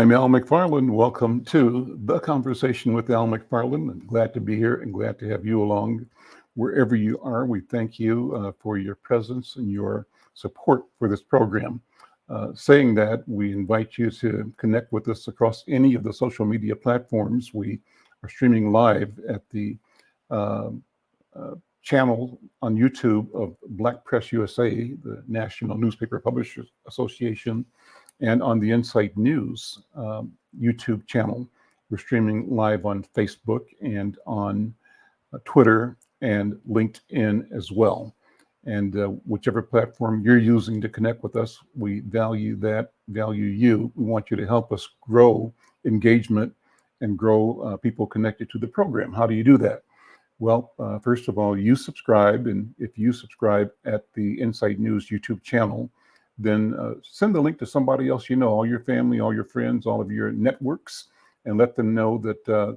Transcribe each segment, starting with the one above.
I'm Al McFarlane. Welcome to The Conversation with Al McFarlane. I'm glad to be here and glad to have you along wherever you are. We thank you for your presence and your support for this program. Saying that, we invite you to connect with us across any of the social media platforms. We are streaming live at the uh, channel on YouTube of Black Press USA, the National Newspaper Publishers Association, and on the Insight News YouTube channel. We're streaming live on Facebook and on Twitter and LinkedIn as well. And whichever platform you're using to connect with us, we value that, value you. We want you to help us grow engagement and grow people connected to the program. How do you do that? Well, first of all, you subscribe. And if you subscribe at the Insight News YouTube channel, then send the link to somebody else you know, all your family, all your friends, all of your networks, and let them know that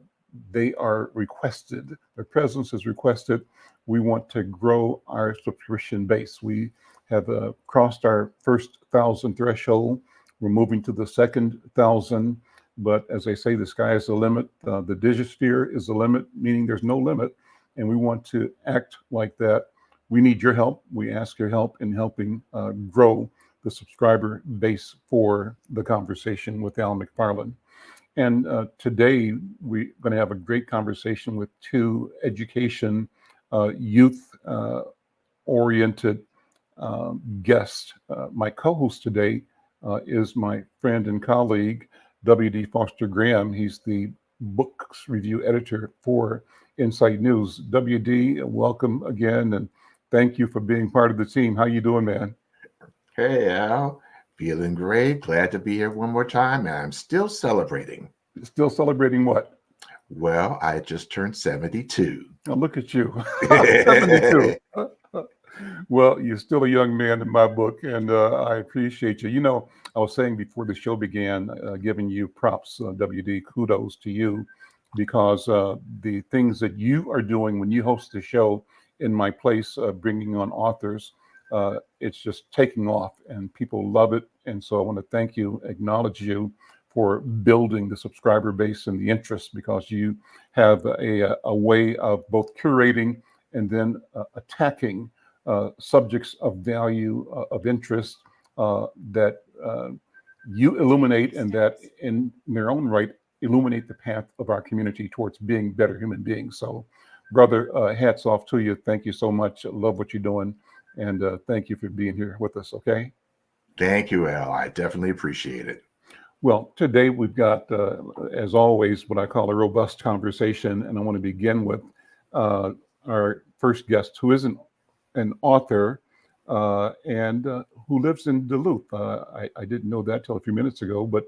they are requested. Their presence is requested. We want to grow our subscription base. We have crossed our first 1,000 threshold. We're moving to the second 1,000. But as they say, the sky is the limit. The digisphere is the limit, meaning there's no limit. And we want to act like that. We need your help. We ask your help in helping grow the subscriber base for The Conversation with Al McFarlane. And today we're going to have a great conversation with two education, youth-oriented guests. My co-host today is my friend and colleague, W.D. Foster Graham. He's the books review editor for Insight News. W.D., welcome again, and thank you for being part of the team. How you doing, man? Hey, Al. Feeling great. Glad to be here one more time. And I'm still celebrating. Still celebrating what? Well, I just turned 72. Oh, look at you. 72. Well, you're still a young man in my book, and I appreciate you. You know, I was saying before the show began, giving you props, WD, kudos to you, because the things that you are doing when you host the show in my place, bringing on authors, it's just taking off and people love it. And so I want to thank you, acknowledge you for building the subscriber base and the interest, because you have a way of both curating and then attacking subjects of value, of interest, that you illuminate, and that in their own right illuminate the path of our community towards being better human beings. So, brother, hats off to you. Thank you so much. Love what you're doing. And thank you for being here with us, okay? Thank you, Al. I definitely appreciate it. Well, today we've got, as always, what I call a robust conversation. And I want to begin with our first guest, who is an author and who lives in Duluth. I didn't know that till a few minutes ago, but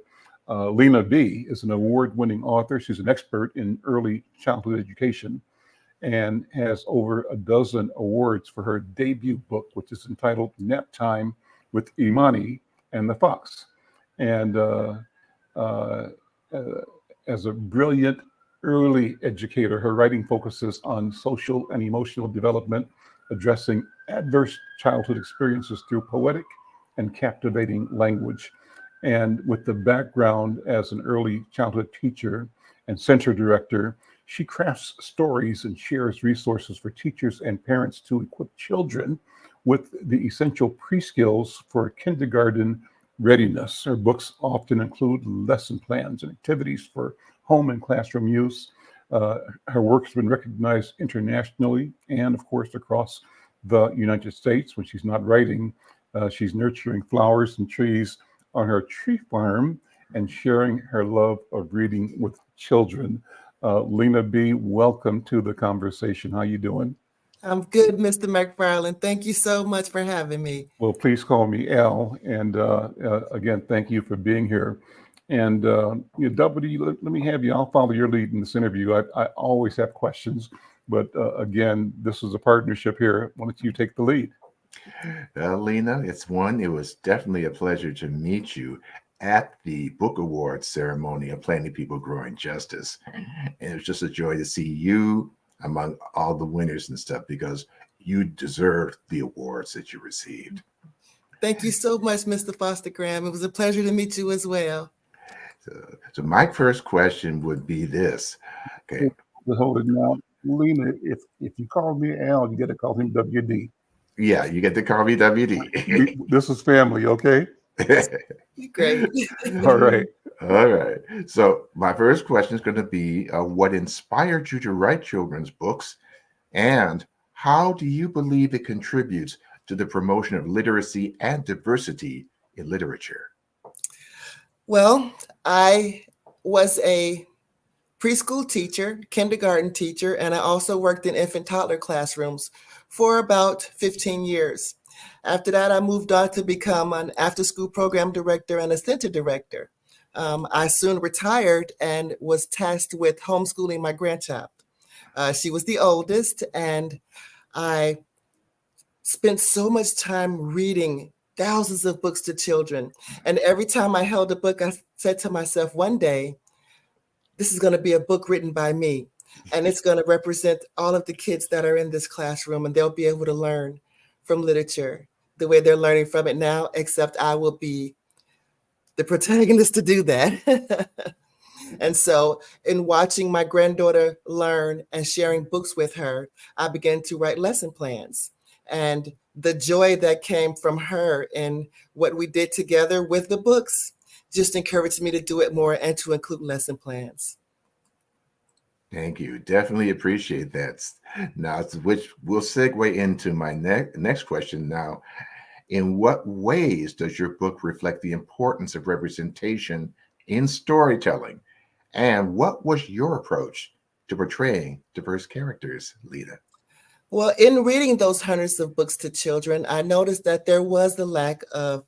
Lena Bee is an award-winning author. She's an expert in early childhood education and has over a dozen awards for her debut book, which is entitled NapTime with Imani and The Fox. And as a brilliant early educator, her writing focuses on social and emotional development, addressing adverse childhood experiences through poetic and captivating language. And with the background as an early childhood teacher and center director, she crafts stories and shares resources for teachers and parents to equip children with the essential pre-skills for kindergarten readiness. Her books often include lesson plans and activities for home and classroom use. Her work has been recognized internationally and, of course, across the United States. When she's not writing, she's nurturing flowers and trees on her tree farm and sharing her love of reading with children. Lena Bee, welcome to The Conversation. How you doing? I'm good, Mr. McFarlane. Thank you so much for having me. Well, please call me Al. And again, thank you for being here. And W, let me have you. I'll follow your lead in this interview. I always have questions, but again, this is a partnership here. Why don't you take the lead? Lena, it was definitely a pleasure to meet you at the Book Awards ceremony of Planting People Growing Justice. And it was just a joy to see you among all the winners and stuff, because you deserve the awards that you received. Thank you so much, Mr. Foster Graham. It was a pleasure to meet you as well. So my first question would be this. Okay. Hold it now. Lena, if you call me Al, you got to call him WD. Yeah, you get to call me WD. This is family, okay? Great. All right. All right. So my first question is going to be what inspired you to write children's books, and how do you believe it contributes to the promotion of literacy and diversity in literature? Well, I was a preschool teacher, kindergarten teacher, and I also worked in infant toddler classrooms for about 15 years. After that, I moved on to become an after-school program director and a center director. I soon retired and was tasked with homeschooling my grandchild. She was the oldest, and I spent so much time reading thousands of books to children. And every time I held a book, I said to myself, one day, this is going to be a book written by me, and it's going to represent all of the kids that are in this classroom, and they'll be able to learn from literature the way they're learning from it now, except I will be the protagonist to do that. And so in watching my granddaughter learn and sharing books with her, I began to write lesson plans. And the joy that came from her and what we did together with the books just encouraged me to do it more and to include lesson plans. Thank you. Definitely appreciate that. Now, which will segue into my next question. Now, in what ways does your book reflect the importance of representation in storytelling? And what was your approach to portraying diverse characters, Lena? Well, in reading those hundreds of books to children, I noticed that there was a lack of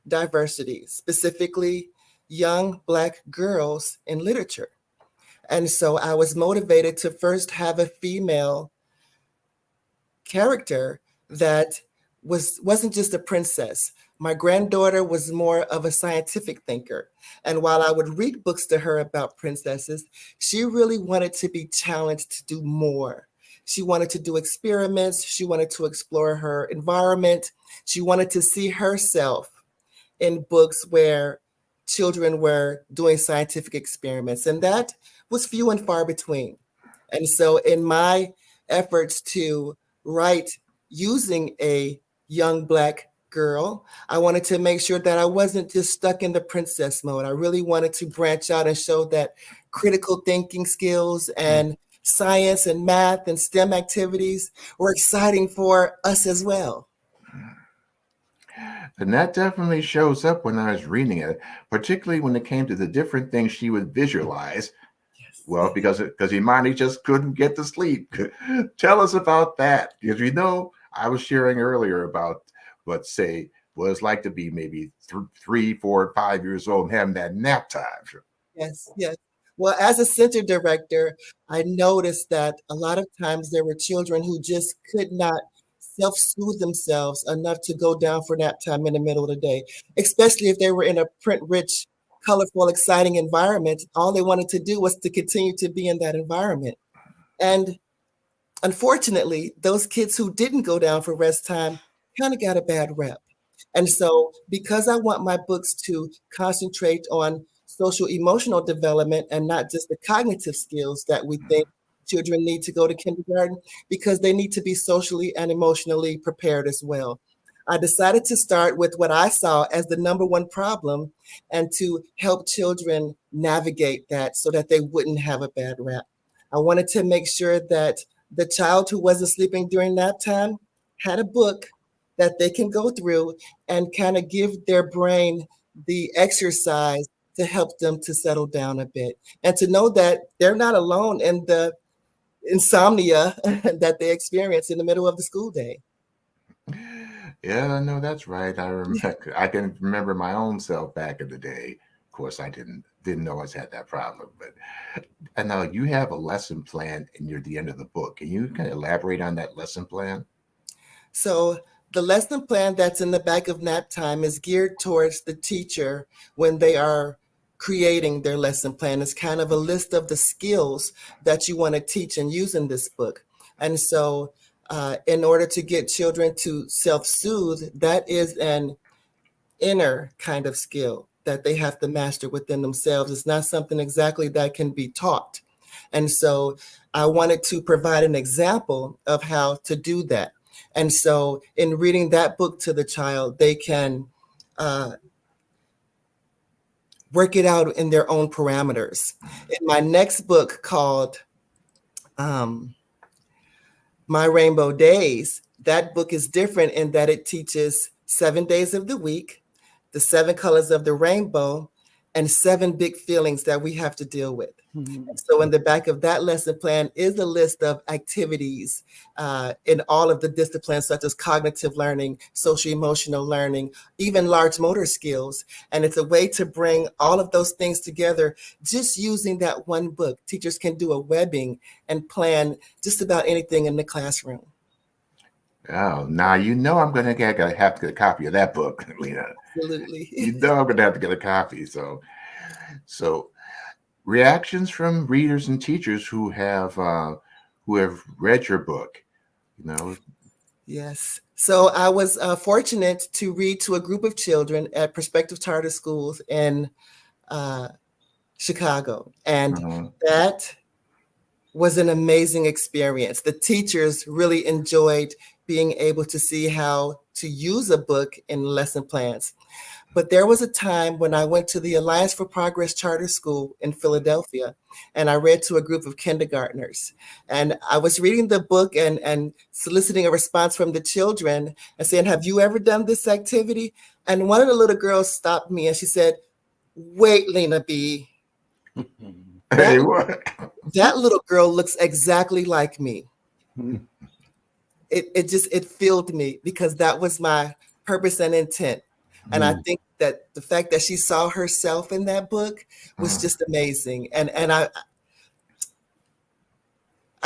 diversity, specifically young Black girls in literature. And so I was motivated to first have a female character that wasn't just a princess. My granddaughter was more of a scientific thinker. And while I would read books to her about princesses, she really wanted to be challenged to do more. She wanted to do experiments. She wanted to explore her environment. She wanted to see herself in books where children were doing scientific experiments. And that was few and far between. And so in my efforts to write using a young Black girl, I wanted to make sure that I wasn't just stuck in the princess mode. I really wanted to branch out and show that critical thinking skills and science and math and STEM activities were exciting for us as well. And that definitely shows up when I was reading it, particularly when it came to the different things she would visualize. Yes. Well, because Imani just couldn't get to sleep. Tell us about that. Because I was sharing earlier about what it's like to be maybe 3, 4, 5 years old and having that nap time. Yes, yes. Well, as a center director, I noticed that a lot of times there were children who just could not self-soothe themselves enough to go down for nap time in the middle of the day, especially if they were in a print-rich, colorful, exciting environment. All they wanted to do was to continue to be in that environment. And unfortunately, those kids who didn't go down for rest time kind of got a bad rep. And so because I want my books to concentrate on social emotional development and not just the cognitive skills that we think children need to go to kindergarten, because they need to be socially and emotionally prepared as well. I decided to start with what I saw as the number one problem and to help children navigate that so that they wouldn't have a bad rap. I wanted to make sure that the child who wasn't sleeping during nap time had a book that they can go through and kind of give their brain the exercise to help them to settle down a bit and to know that they're not alone in the insomnia that they experience in the middle of the school day. Yeah, no, that's right. I can remember my own self back in the day. Of course, I didn't know I had that problem. But and now you have a lesson plan near the end of the book. Can you kind of elaborate on that lesson plan? So the lesson plan that's in the back of NapTime is geared towards the teacher when they are creating their lesson plan. It's kind of a list of the skills that you want to teach and use in this book. And so in order to get children to self-soothe, that is an inner kind of skill that they have to master within themselves. It's not something exactly that can be taught. And so I wanted to provide an example of how to do that. And so in reading that book to the child, they can work it out in their own parameters. In my next book called My Rainbow Days, that book is different in that it teaches 7 days of the week, the 7 colors of the rainbow, and 7 big feelings that we have to deal with. So in the back of that lesson plan is a list of activities in all of the disciplines, such as cognitive learning, social emotional learning, even large motor skills. And it's a way to bring all of those things together just using that one book. Teachers can do a webbing and plan just about anything in the classroom. Oh, now you know I'm going to have to get a copy of that book, Lena. Absolutely. You know I'm going to have to get a copy. So reactions from readers and teachers who have read your book, you know. Yes. So I was fortunate to read to a group of children at prospective charter schools in Chicago. And that was an amazing experience. The teachers really enjoyed being able to see how to use a book in lesson plans. But there was a time when I went to the Alliance for Progress Charter School in Philadelphia, and I read to a group of kindergartners. And I was reading the book and soliciting a response from the children and saying, have you ever done this activity? And one of the little girls stopped me and she said, wait, Lena Bee. Hey, what? That little girl looks exactly like me. It filled me because that was my purpose and intent. And I think that the fact that she saw herself in that book was just amazing. And I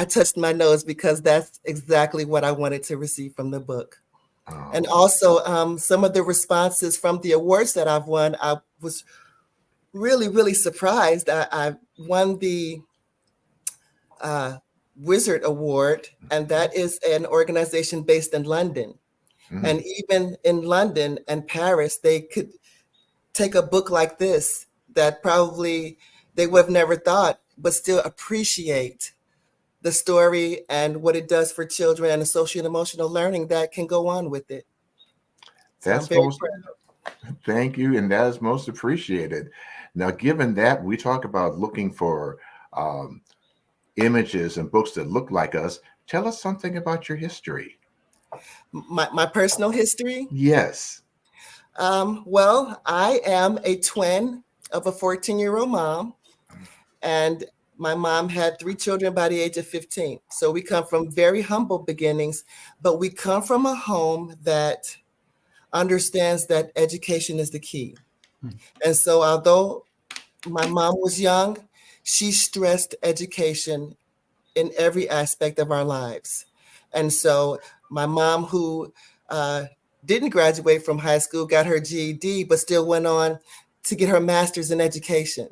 touched my nose because that's exactly what I wanted to receive from the book. And also some of the responses from the awards that I've won, I was really, really surprised. I won the Wizard Award, and that is an organization based in London. And even in London and Paris, they could take a book like this that probably they would have never thought, but still appreciate the story and what it does for children and the social and emotional learning that can go on with it. So That's thank you, and that is most appreciated. Now, given that we talk about looking for images and books that look like us, tell us something about your history. My personal history? Yes. Well, I am a twin of a 14-year-old mom, and my mom had 3 children by the age of 15. So we come from very humble beginnings, but we come from a home that understands that education is the key. And so although my mom was young, she stressed education in every aspect of our lives. And so my mom, who didn't graduate from high school, got her GED, but still went on to get her master's in education.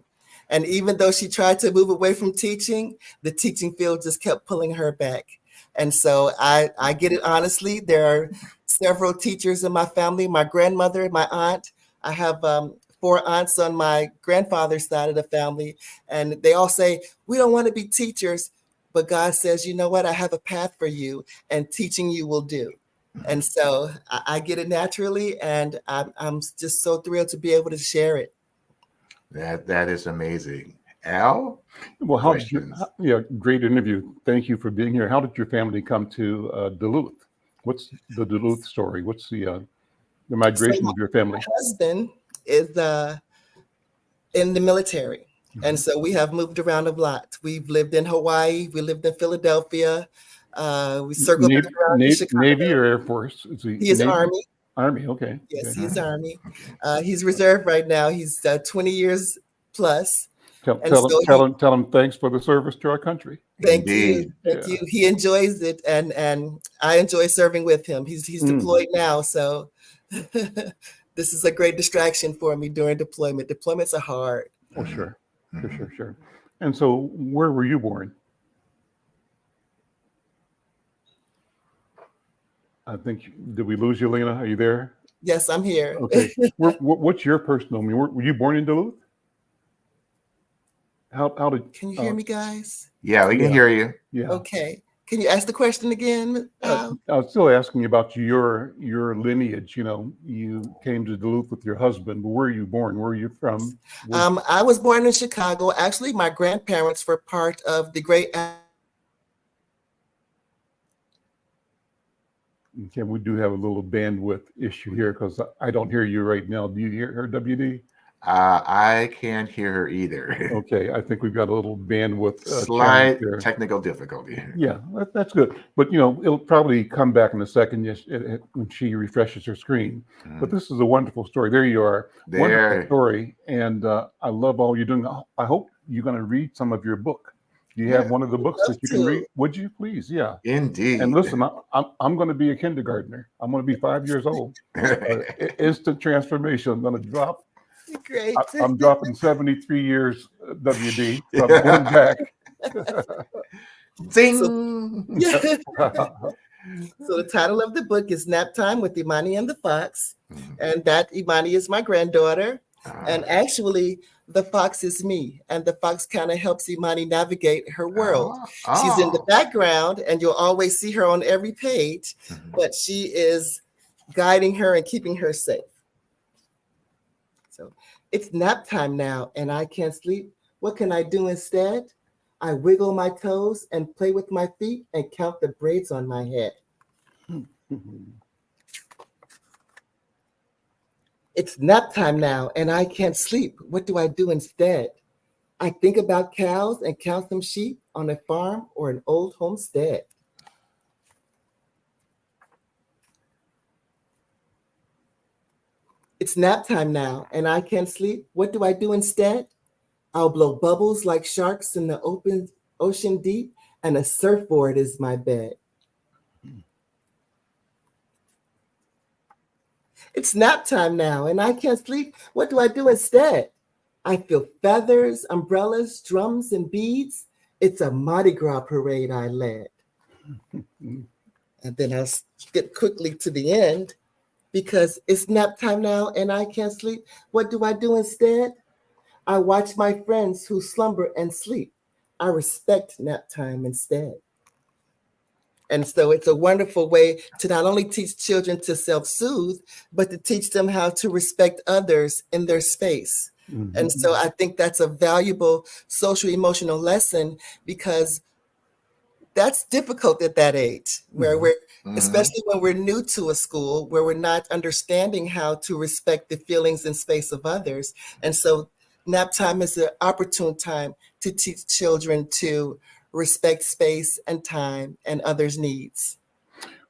And even though she tried to move away from teaching, the teaching field just kept pulling her back. And so I get it honestly. There are several teachers in my family, my grandmother, my aunt. I have 4 aunts on my grandfather's side of the family. And they all say, we don't want to be teachers, but God says, you know what? I have a path for you, and teaching you will do. And so I get it naturally, and I'm just so thrilled to be able to share it. That is amazing. Al? Well, great interview. Thank you for being here. How did your family come to Duluth? What's the Duluth story? What's the migration of your family? My husband is in the military. And so we have moved around a lot. We've lived in Hawaii. We lived in Philadelphia. We circled around in Chicago. Navy or Air Force? He is Army. Army, okay. Yes, he's Army. He's reserve right now. He's 20 years plus. Tell him thanks for the service to our country. Thank you. He enjoys it, and I enjoy serving with him. He's deployed now, so this is a great distraction for me during deployment. Deployments are hard. Oh, sure. Sure. And so where were you born? I think, did we lose you, Lena? Are you there? Yes, I'm here. Okay. What's your personal? I mean, were you born in Duluth? How did? Can you hear me, guys? Yeah, we can Yeah. hear you. Yeah. Okay. Can you ask the question again, Al? I was still asking you about your lineage. You know, you came to Duluth with your husband, but where are you born? Where are you from? I was born in Chicago. Actually, my grandparents were part of the great. Okay, we do have a little bandwidth issue here because I don't hear you right now. Do you hear her, WD? I can't hear her either. Okay, I think we've got a little bandwidth challenge Slight there. technical difficulty. Yeah, that's good. But, you know, it'll probably come back in a second when she refreshes her screen. But this is a wonderful story. There you are. Wonderful There. story. And I love all you're doing. I hope you're going to read some of your book. Do you have one of the books that you can read? Would you please? Yeah. Indeed. And listen, I'm going to be a kindergartner. I'm going to be 5 years old. Instant transformation. I'm going to drop. Great. I'm dropping 73 years, WD. So I'm going back. Zing. So the title of the book is NapTime with Imani and The Fox. And that Imani is my granddaughter. And actually, the fox is me. And the fox kind of helps Imani navigate her world. She's in the background, and you'll always see her on every page, but she is guiding her and keeping her safe. So it's nap time now, and I can't sleep. What can I do instead? I wiggle my toes and play with my feet and count the braids on my head. It's nap time now, and I can't sleep. What do I do instead? I think about cows and count some sheep on a farm or an old homestead. It's nap time now, and I can't sleep. What do I do instead? I'll blow bubbles like sharks in the open ocean deep, and a surfboard is my bed. It's nap time now, and I can't sleep. What do I do instead? I feel feathers, umbrellas, drums, and beads. It's a Mardi Gras parade I led. And then I'll skip quickly to the end because it's nap time now, and I can't sleep. What do I do instead? I watch my friends who slumber and sleep. I respect nap time instead. And so it's a wonderful way to not only teach children to self-soothe, but to teach them how to respect others in their space. And so I think that's a valuable social emotional lesson because that's difficult at that age where we're, especially when we're new to a school, where we're not understanding how to respect the feelings and space of others. And so nap time is an opportune time to teach children to respect space and time and others' needs.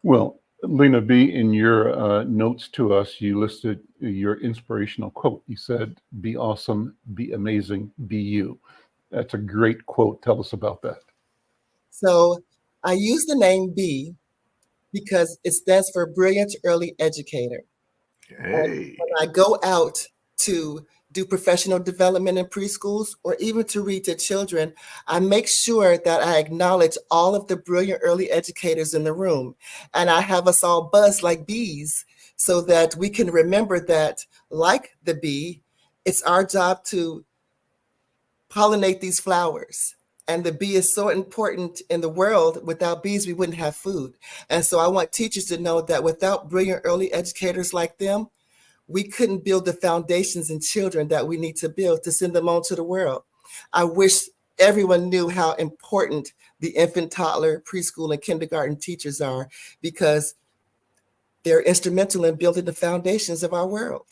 Well, Lena Bee, in your notes to us, you listed your inspirational quote. You said, "Be awesome, be amazing, be you." That's a great quote. Tell us about that. So I use the name Bee because it stands for Brilliant Early Educator. Hey. When I go out to do professional development in preschools or even to read to children, I make sure that I acknowledge all of the brilliant early educators in the room. And I have us all buzz like bees so that we can remember that, like the bee, it's our job to pollinate these flowers. And the bee is so important in the world. Without bees, we wouldn't have food. And so I want teachers to know that without brilliant early educators like them, we couldn't build the foundations in children that we need to build to send them on to the world. I wish everyone knew how important the infant, toddler, preschool, and kindergarten teachers are because they're instrumental in building the foundations of our world.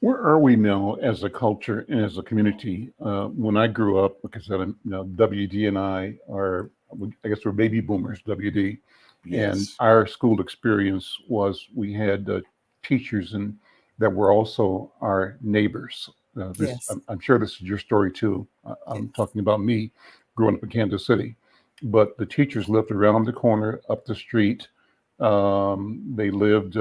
Where are we now as a culture and as a community? When I grew up, like I said, WD and I are, I guess we're baby boomers, WD. Yes. And our school experience was we had teachers that were also our neighbors. Yes. I'm sure this is your story too. I'm talking about me growing up in Kansas City, but the teachers lived around the corner, up the street. They lived,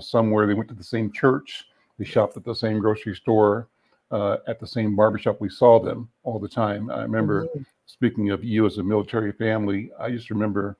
somewhere. They went to the same church. They shopped at the same grocery store, at the same barbershop. We saw them all the time. I remember, speaking of you as a military family, I just remember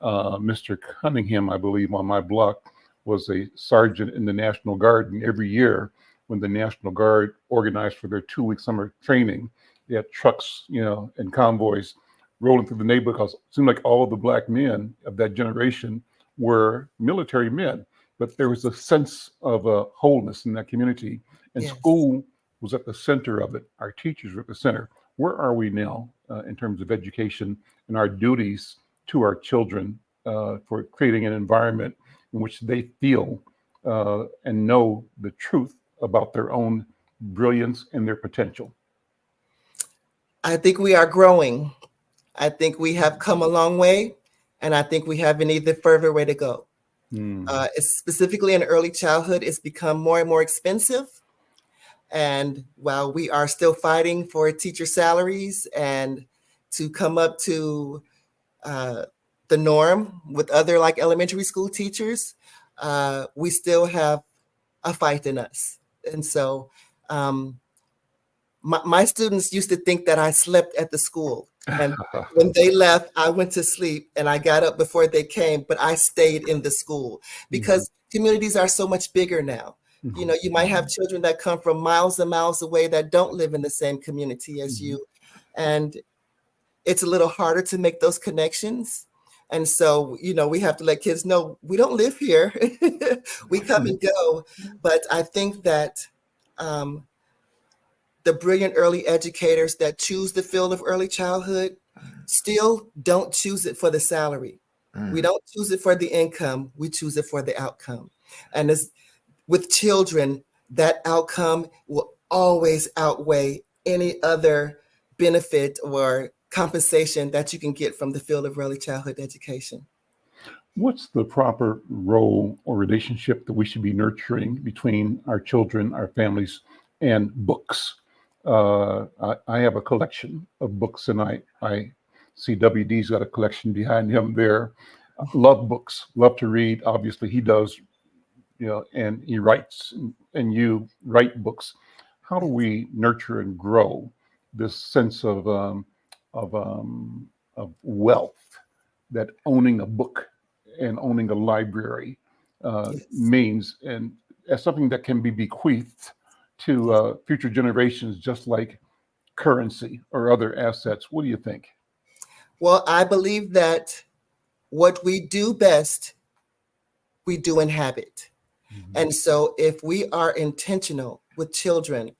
Mr. Cunningham, I believe, on my block was a sergeant in the National Guard, and every year when the National Guard organized for their 2-week summer training, they had trucks, and convoys rolling through the neighborhood, because it seemed like all the black men of that generation were military men. But there was a sense of wholeness in that community, and Yes. school was at the center of it. Our teachers were at the center. Where are we now in terms of education and our duties to our children for creating an environment in which they feel and know the truth about their own brilliance and their potential? I think we are growing. I think we have come a long way, and I think we have an even further way to go. Specifically in early childhood, it's become more and more expensive. And while we are still fighting for teacher salaries and to come up to the norm with other like elementary school teachers, we still have a fight in us. And so my students used to think that I slept at the school. And when they left, I went to sleep and I got up before they came, but I stayed in the school because communities are so much bigger now. You might have children that come from miles and miles away that don't live in the same community as you. And it's a little harder to make those connections. And so, we have to let kids know we don't live here. We come and go. But I think that the brilliant early educators that choose the field of early childhood still don't choose it for the salary. We don't choose it for the income. We choose it for the outcome. And as with children, that outcome will always outweigh any other benefit or compensation that you can get from the field of early childhood education. What's the proper role or relationship that we should be nurturing between our children, our families, and books? I have a collection of books, and I see WD's got a collection behind him there. Love books, love to read. Obviously, he does, and he writes, and you write books. How do we nurture and grow this sense of wealth that owning a book and owning a library means, and as something that can be bequeathed to future generations, just like currency or other assets? What do you think? Well, I believe that what we do best, we do in habit. And so if we are intentional with children,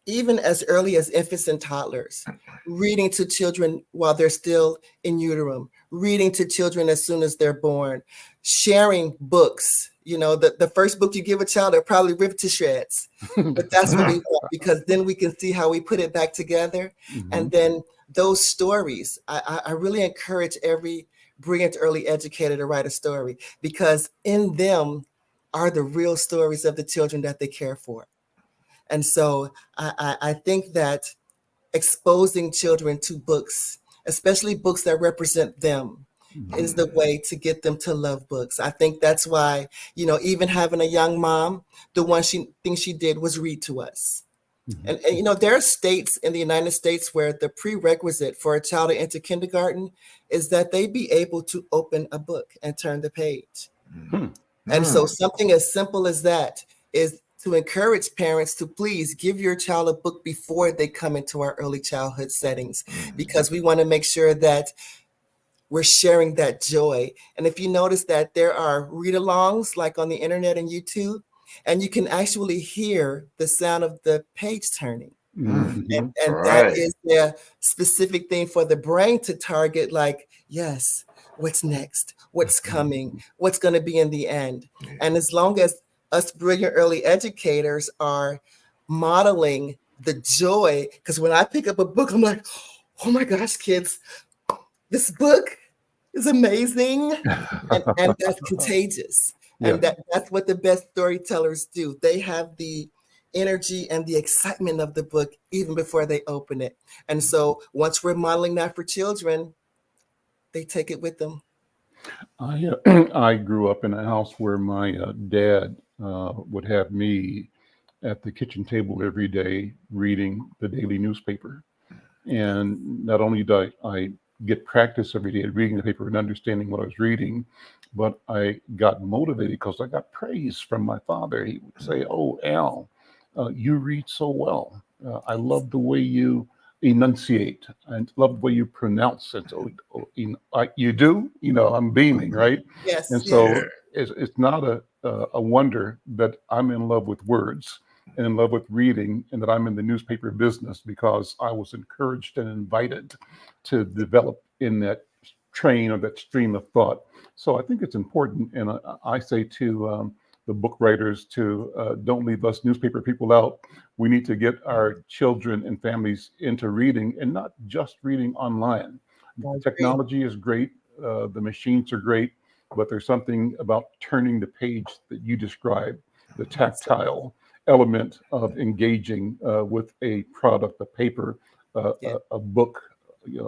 even as early as infants and toddlers, reading to children while they're still in utero, reading to children as soon as they're born, sharing books, the first book you give a child, they'll probably rip to shreds, but that's what we want, because then we can see how we put it back together. And then those stories, I really encourage every brilliant early educator to write a story, because in them are the real stories of the children that they care for. And so I think that exposing children to books, especially books that represent them, is the way to get them to love books. I think that's why, even having a young mom, the one thing she did was read to us. And there are states in the United States where the prerequisite for a child to enter kindergarten is that they be able to open a book and turn the page. And so something as simple as that is to encourage parents to please give your child a book before they come into our early childhood settings, because we want to make sure that we're sharing that joy. And if you notice that there are read-alongs like on the internet and YouTube, and you can actually hear the sound of the page turning. And that is the specific thing for the brain to target, like, yes, what's next? What's coming? What's going to be in the end? And as long as us brilliant early educators are modeling the joy, because when I pick up a book, I'm like, oh my gosh, kids, this book is amazing. And that's contagious. And that's what the best storytellers do. They have the energy and the excitement of the book even before they open it. And so once we're modeling that for children, they take it with them. I grew up in a house where my dad would have me at the kitchen table every day reading the daily newspaper. And not only did I get practice every day at reading the paper and understanding what I was reading. But I got motivated because I got praise from my father. He would say, "Oh, Al, you read so well. I love the way you enunciate. I love the way you pronounce it. You do? I'm beaming, right?" Yes, And yes. so it's not a wonder that I'm in love with words and in love with reading, and that I'm in the newspaper business because I was encouraged and invited to develop in that train or that stream of thought. So I think it's important, and I say to the book writers to don't leave us newspaper people out. We need to get our children and families into reading, and not just reading online. I agree. Technology is great, the machines are great, but there's something about turning the page that you described, the tactile element of engaging with a product, a paper, Yeah. a book,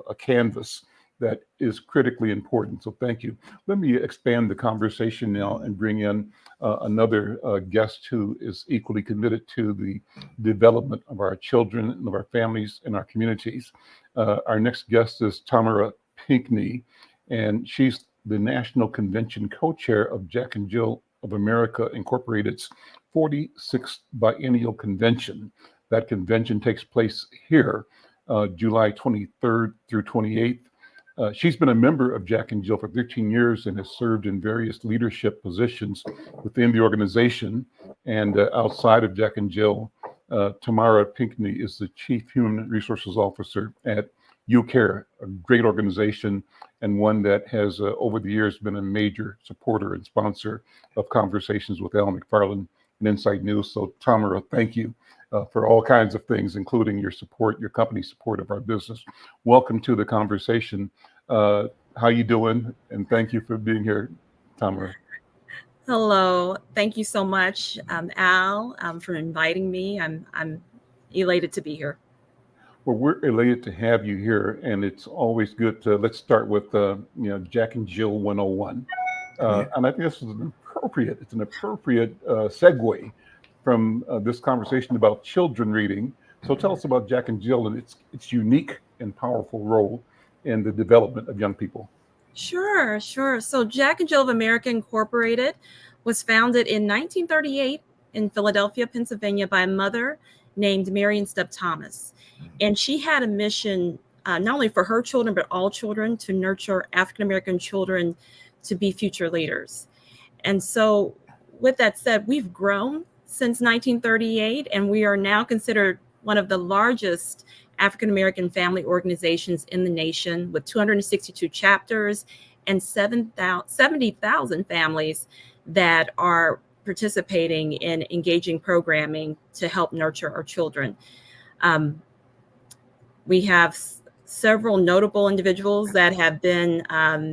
a canvas, that is critically important. So thank you. Let me expand the conversation now and bring in another guest who is equally committed to the development of our children and of our families and our communities. Our next guest is Tamara Pinckney, and she's the National Convention co-chair of Jack and Jill of America Incorporated's 46th Biennial Convention. That convention takes place here, July 23rd through 28th. She's been a member of Jack and Jill for 13 years and has served in various leadership positions within the organization. And outside of Jack and Jill, Tamara Pinckney is the Chief Human Resources Officer at UCARE, a great organization and one that has over the years been a major supporter and sponsor of Conversations with Al McFarlane and Inside News. So Tamara, thank you for all kinds of things, including your support, your company's support of our business. Welcome to the conversation. How you doing? And thank you for being here, Tamara. Hello. Thank you so much, Al, for inviting me. I'm elated to be here. Well, we're elated to have you here, and it's always good to, let's start with Jack and Jill 101. And I think this is an appropriate segue from this conversation about children reading. So tell us about Jack and Jill and its unique and powerful role in the development of young people. Sure. So Jack and Jill of America Incorporated was founded in 1938 in Philadelphia, Pennsylvania by a mother named Marion Stubb Thomas. And she had a mission not only for her children, but all children, to nurture African-American children to be future leaders. And so with that said, we've grown since 1938, and we are now considered one of the largest African-American family organizations in the nation, with 262 chapters and 70,000 families that are participating in engaging programming to help nurture our children. We have several notable individuals that have been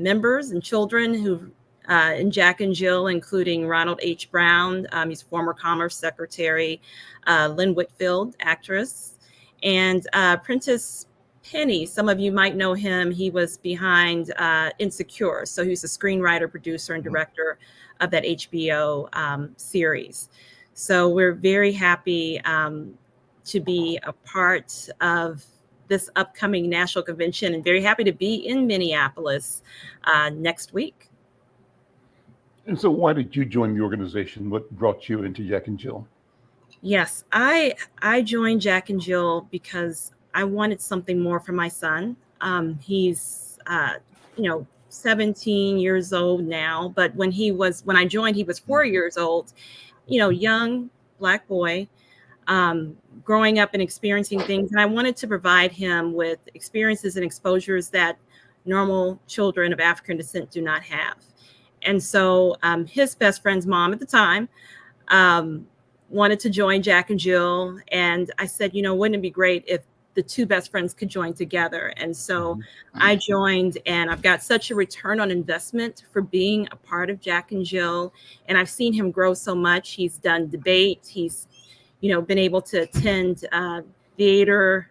members and children who in Jack and Jill, including Ronald H. Brown, he's former Commerce Secretary, Lynn Whitfield, actress, and Prentice Penny. Some of you might know him. He was behind Insecure. So he's a screenwriter, producer, and director of that HBO series. So we're very happy to be a part of this upcoming national convention, and very happy to be in Minneapolis next week. And so why did you join the organization? What brought you into Jack and Jill? Yes, I joined Jack and Jill because I wanted something more for my son. He's 17 years old now, but when I joined, he was 4 years old, young Black boy, growing up and experiencing things. And I wanted to provide him with experiences and exposures that normal children of African descent do not have. And so his best friend's mom at the time wanted to join Jack and Jill. And I said, wouldn't it be great if the two best friends could join together? And so I joined, and I've got such a return on investment for being a part of Jack and Jill. And I've seen him grow so much. He's done debate. He's, been able to attend theater,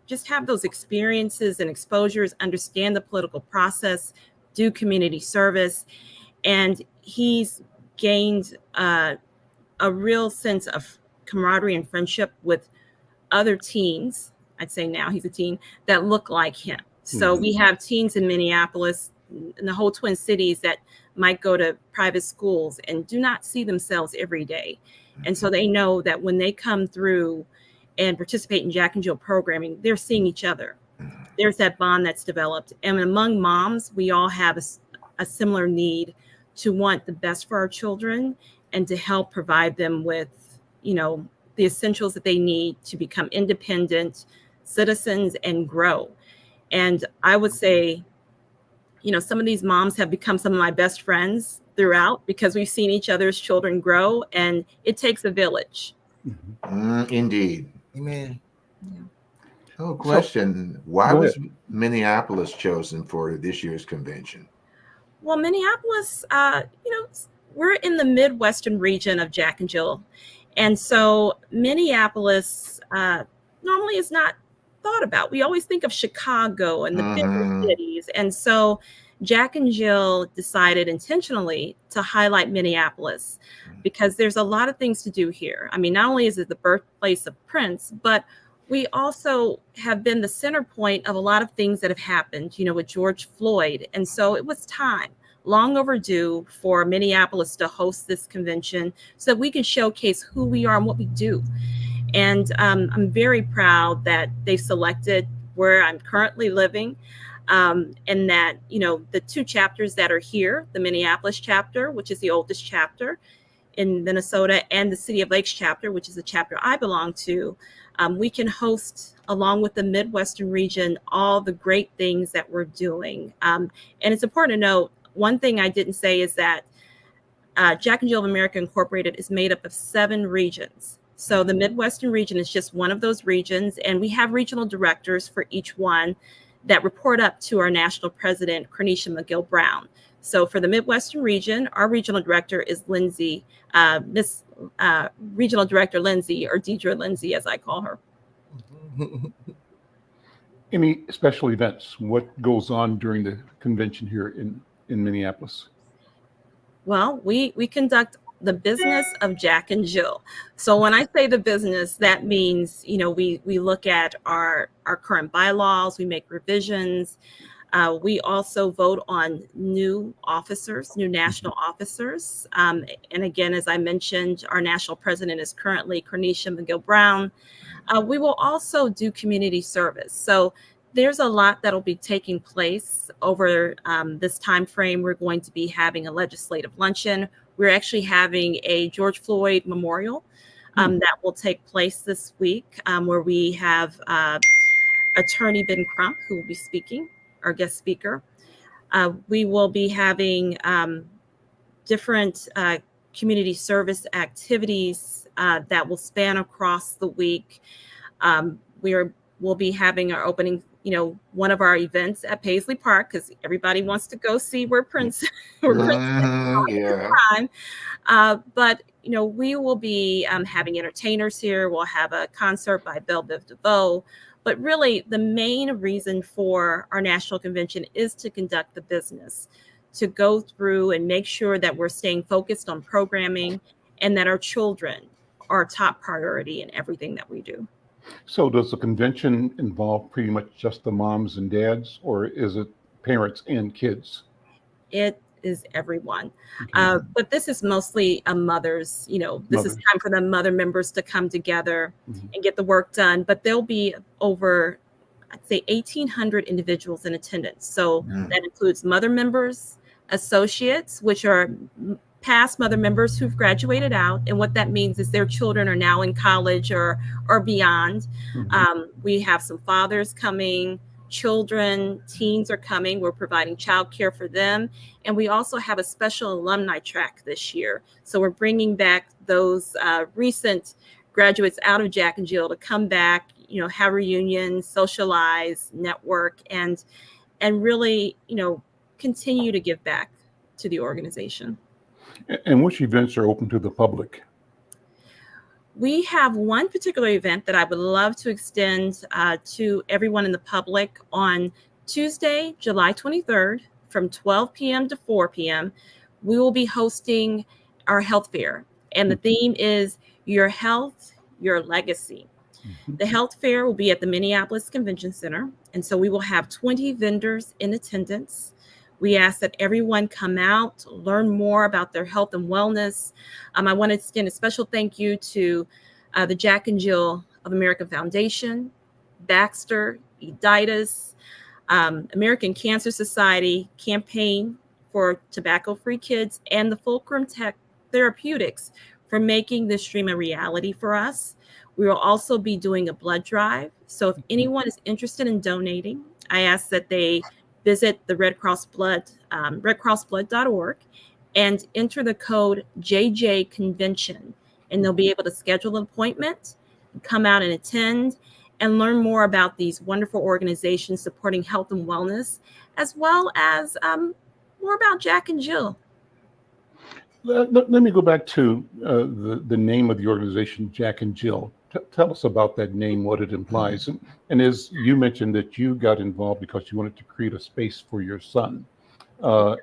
just have those experiences and exposures, understand the political process, do community service. And he's gained a real sense of camaraderie and friendship with other teens. I'd say now he's a teen that look like him. So we have teens in Minneapolis and the whole Twin Cities that might go to private schools and do not see themselves every day. And so they know that when they come through and participate in Jack and Jill programming, they're seeing each other. There's that bond that's developed. And among moms, we all have a similar need to want the best for our children and to help provide them with, the essentials that they need to become independent citizens and grow. And I would say, some of these moms have become some of my best friends throughout because we've seen each other's children grow, and it takes a village. Indeed. Amen. Yeah. Oh, question. Why Go was ahead. Minneapolis chosen for this year's convention? Well, Minneapolis, we're in the Midwestern region of Jack and Jill. And so Minneapolis normally is not thought about. We always think of Chicago and the bigger cities. And so Jack and Jill decided intentionally to highlight Minneapolis because there's a lot of things to do here. I mean, not only is it the birthplace of Prince, but we also have been the center point of a lot of things that have happened, with George Floyd. And so it was time, long overdue, for Minneapolis to host this convention so that we can showcase who we are and what we do. And I'm very proud that they selected where I'm currently living, and that, the two chapters that are here, the Minneapolis chapter, which is the oldest chapter in Minnesota, and the City of Lakes chapter, which is the chapter I belong to, we can host, along with the Midwestern region, all the great things that we're doing. And it's important to note, one thing I didn't say is that Jack and Jill of America Incorporated is made up of 7 regions. So the Midwestern region is just one of those regions, and we have regional directors for each one that report up to our national president, Cornisha McGill-Brown. So for the Midwestern region, our regional director is Lindsay, Regional Director Lindsay, or Deidre Lindsay, as I call her. Any special events? What goes on during the convention here in Minneapolis? Well, we conduct the business of Jack and Jill. So when I say the business, that means, we look at our current bylaws, we make revisions. We also vote on new officers, new national officers. And again, as I mentioned, our national president is currently Cornisha McGill-Brown. We will also do community service. So there's a lot that'll be taking place over this time frame. We're going to be having a legislative luncheon. We're actually having a George Floyd memorial that will take place this week, where we have Attorney Ben Crump, who will be speaking, our guest speaker. We will be having different community service activities that will span across the week. We'll be having our opening, one of our events at Paisley Park, because everybody wants to go see where Prince is time. But we will be having entertainers here. We'll have a concert by Belle Biv DeVoe. But really, the main reason for our national convention is to conduct the business, to go through and make sure that we're staying focused on programming and that our children are a top priority in everything that we do. So does the convention involve pretty much just the moms and dads, or is it parents and kids? It is everyone. Okay. But this is mostly a mother's, this is time for the mother members to come together and get the work done. But there'll be over, I'd say, 1,800 individuals in attendance. So that includes mother members, associates, which are past mother members who've graduated out. And what that means is their children are now in college or beyond. We have some fathers coming, children, teens are coming. We're providing childcare for them. And we also have a special alumni track this year. So we're bringing back those recent graduates out of Jack and Jill to come back, have reunions, socialize, network, and really, continue to give back to the organization. And which events are open to the public? We have one particular event that I would love to extend to everyone in the public on Tuesday, July 23rd, from 12 p.m. to 4 p.m. We will be hosting our health fair, and the theme is Your Health, Your Legacy. Mhm. The health fair will be at the Minneapolis Convention Center. And so we will have 20 vendors in attendance. We ask that everyone come out, learn more about their health and wellness. I want to extend a special thank you to the Jack and Jill of America Foundation, Baxter, Editas, American Cancer Society, Campaign for Tobacco-Free Kids, and the Fulcrum Tech Therapeutics for making this stream a reality for us. We will also be doing a blood drive. So if anyone is interested in donating, I ask that they visit the Red Cross Blood, redcrossblood.org, and enter the code JJ Convention, and they'll be able to schedule an appointment, come out and attend, and learn more about these wonderful organizations supporting health and wellness, as well as more about Jack and Jill. Let me go back to the name of the organization, Jack and Jill. Tell us about that name, what it implies. And as you mentioned that you got involved because you wanted to create a space for your son. The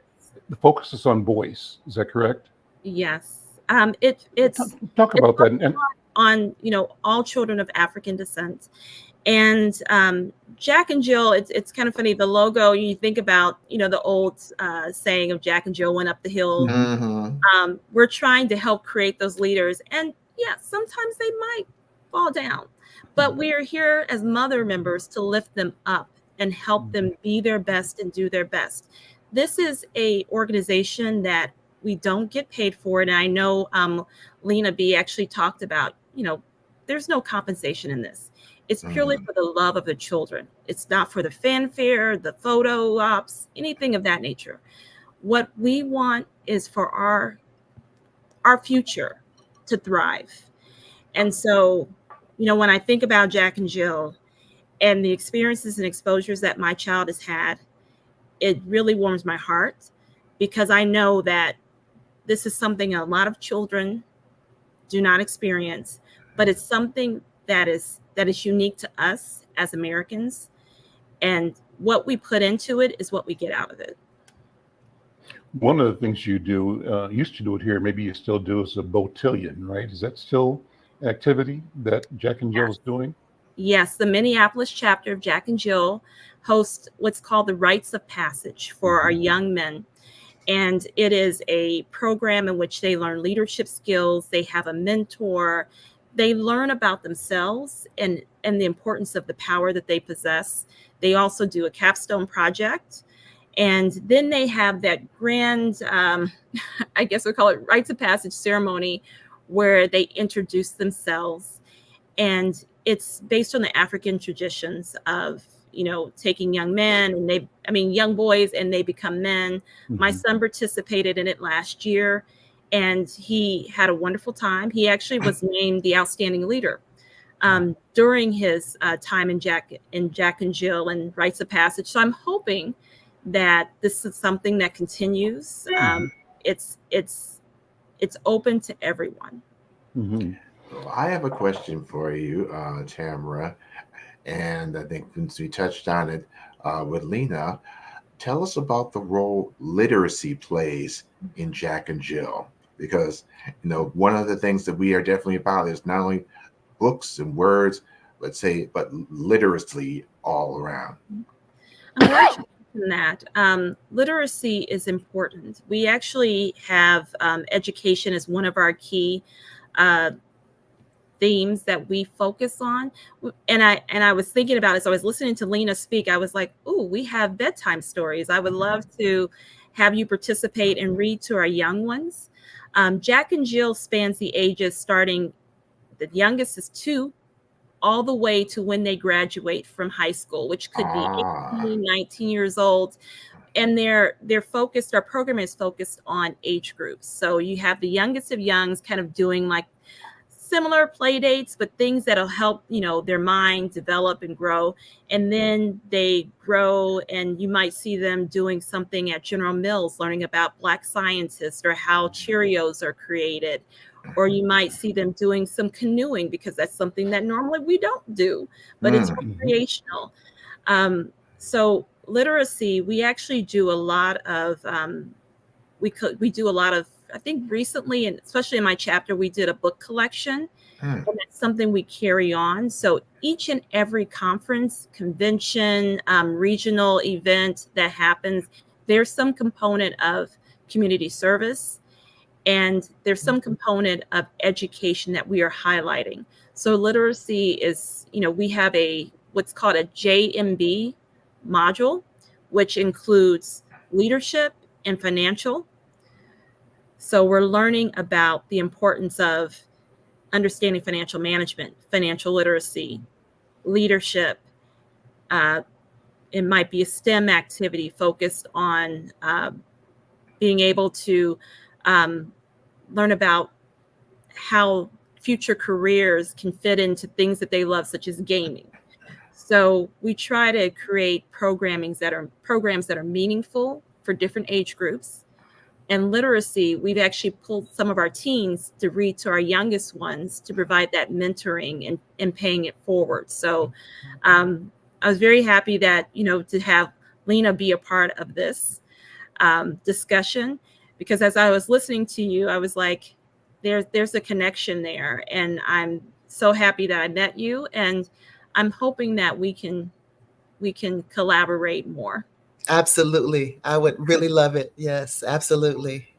focus is on boys. Is that correct? Yes. It's talk about that. And on, all children of African descent. And Jack and Jill, it's kind of funny. The logo, you think about, the old saying of Jack and Jill went up the hill. Mm-hmm. We're trying to help create those leaders. And yeah, sometimes they might fall down. But we are here as mother members to lift them up and help them be their best and do their best. This is a organization that we don't get paid for. And I know Lena Bee actually talked about, there's no compensation in this. It's purely for the love of the children. It's not for the fanfare, the photo ops, anything of that nature. What we want is for our future to thrive. And so, when I think about Jack and Jill and the experiences and exposures that my child has had, it really warms my heart, because I know that this is something a lot of children do not experience, but it's something that is unique to us as Americans. And what we put into it is what we get out of it. one of the things you do, used to do it here, maybe you still do, is a botillion, right? Is that still an activity that Jack and Jill is doing? Yes, the Minneapolis chapter of Jack and Jill hosts what's called the Rites of Passage for our young men. And it is a program in which they learn leadership skills. They have a mentor. They learn about themselves and the importance of the power that they possess. They also do a capstone project. And then they have that grand, I guess we'll call it Rites of Passage ceremony, where they introduce themselves. And it's based on the African traditions of, taking young men and young boys, and they become men. My son participated in it last year, and he had a wonderful time. He actually was named the outstanding leader during his time in Jack and Jill and Rites of Passage. So I'm hoping that this is something that continues. It's open to everyone. Well, I have a question for you, Tamara, and I think since we touched on it with Lena, tell us about the role literacy plays in Jack and Jill, because one of the things that we are definitely about is not only books and words, but literacy all around. I'm glad you mentioned that. Literacy is important. We actually have education as one of our key themes that we focus on. And I was thinking about it as I was listening to Lena speak. I was like, ooh, we have bedtime stories. I would love to have you participate and read to our young ones. Jack and Jill spans the ages starting, the youngest is 2, all the way to when they graduate from high school, which could be 18, 19 years old. And they're focused, our program is focused on age groups. So you have the youngest of youngs kind of doing like similar play dates, but things that'll help, their mind develop and grow. And then they grow, and you might see them doing something at General Mills, learning about Black scientists or how Cheerios are created. Or you might see them doing some canoeing, because that's something that normally we don't do, but it's recreational. So literacy, we actually do a lot of, we do a lot of I think recently, and especially in my chapter, we did a book collection. And that's something we carry on. So each and every conference, convention, regional event that happens, there's some component of community service, and there's some component of education that we are highlighting. So literacy is, we have what's called a JMB module, which includes leadership and financial. So we're learning about the importance of understanding financial management, financial literacy, leadership. It might be a STEM activity focused on being able to learn about how future careers can fit into things that they love, such as gaming. So we try to create programs that are meaningful for different age groups. And literacy, we've actually pulled some of our teens to read to our youngest ones to provide that mentoring and paying it forward. So I was very happy that, to have Lena be a part of this discussion, because as I was listening to you, I was like, there's a connection there. And I'm so happy that I met you. And I'm hoping that we can collaborate more. Absolutely. I would really love it. Yes, absolutely.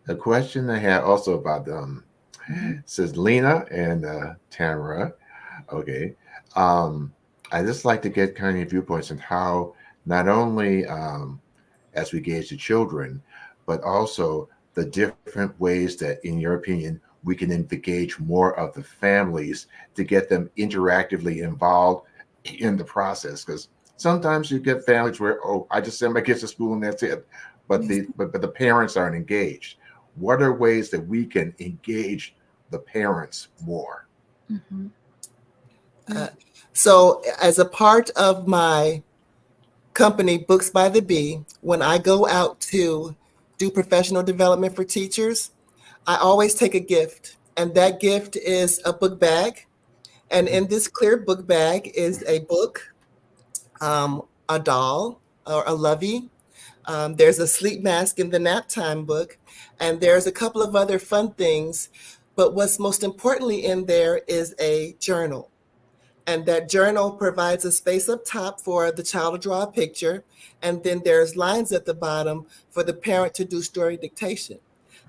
A question I had also about says Lena and Tamara. Okay. I just like to get kind of your viewpoints on how not only as we gauge the children, but also the different ways that, in your opinion, we can engage more of the families to get them interactively involved in the process. Because sometimes you get families where, I just send my kids to school and that's it. But the parents aren't engaged. What are ways that we can engage the parents more? Mm-hmm. So as a part of my company, Books by the Bee, when I go out to do professional development for teachers, I always take a gift, and that gift is a book bag. And in this clear book bag is a book, a doll, or a lovey. There's a sleep mask in the NapTime book, and there's a couple of other fun things. But what's most importantly in there is a journal. And that journal provides a space up top for the child to draw a picture. And then there's lines at the bottom for the parent to do story dictation.